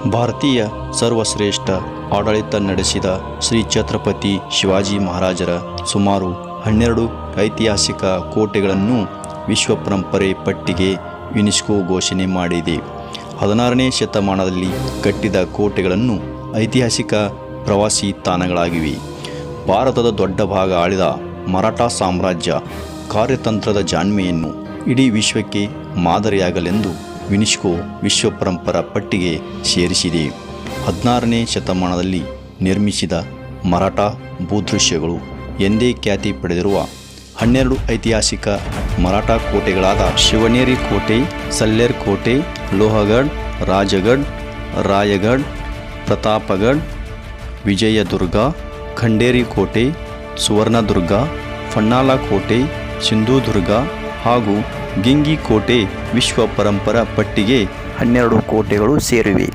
ಭಾರತೀಯ ಸರ್ವಶ್ರೇಷ್ಠ ಆಡಳಿತ ನಡೆಸಿದ ಶ್ರೀ ಛತ್ರಪತಿ ಶಿವಾಜಿ ಮಹಾರಾಜರ ಸುಮಾರು 12 ಐತಿಹಾಸಿಕ ಕೋಟೆಗಳನ್ನು ವಿಶ್ವ ಪರಂಪರೆ ಪಟ್ಟಿಗೆ ಯುನೆಸ್ಕೋ ಘೋಷಣೆ ಮಾಡಿದೆ. 16ನೇ ಶತಮಾನದಲ್ಲಿ ಕಟ್ಟಿದ ಕೋಟೆಗಳನ್ನು ಐತಿಹಾಸಿಕ ಪ್ರವಾಸಿ ತಾಣಗಳಾಗಿವೆ. ಭಾರತದ ದೊಡ್ಡ ಭಾಗ ಆಳಿದ ಮರಾಠ ಸಾಮ್ರಾಜ್ಯ ಕಾರ್ಯತಂತ್ರದ ಜಾಣ್ಮೆಯನ್ನು ಇಡೀ ವಿಶ್ವಕ್ಕೆ ಮಾದರಿಯಾಗಲೆಂದು ಯುನೆಸ್ಕೋ ವಿಶ್ವ ಪರಂಪರಾ ಪಟ್ಟಿಗೆ ಸೇರಿಸಿದೆ. 16ನೇ ಶತಮಾನದಲ್ಲಿ ನಿರ್ಮಿಸಿದ ಮರಾಠ ಭೂದೃಶ್ಯಗಳು ಎಂದೇ ಖ್ಯಾತಿ ಪಡೆದಿರುವ 12 ಐತಿಹಾಸಿಕ ಮರಾಠ ಕೋಟೆಗಳಾದ ಶಿವನೇರಿ ಕೋಟೆ, ಸಲ್ಲೇರ್ ಕೋಟೆ, ಲೋಹಗಢ್, ರಾಜಗಢ್, ರಾಯಗಢ್, ಪ್ರತಾಪಗಢ್, ವಿಜಯದುರ್ಗ, ಖಂಡೇರಿ ಕೋಟೆ, ಸುವರ್ಣದುರ್ಗ, ಫನ್ನಾಲ ಕೋಟೆ, ಸಿಂಧುದುರ್ಗ ಹಾಗೂ ಗಿಂಗಿ ಕೋಟೆ ವಿಶ್ವ ಪರಂಪರಾ ಪಟ್ಟಿಗೆ 12 ಕೋಟೆಗಳು ಸೇರಿವೆ.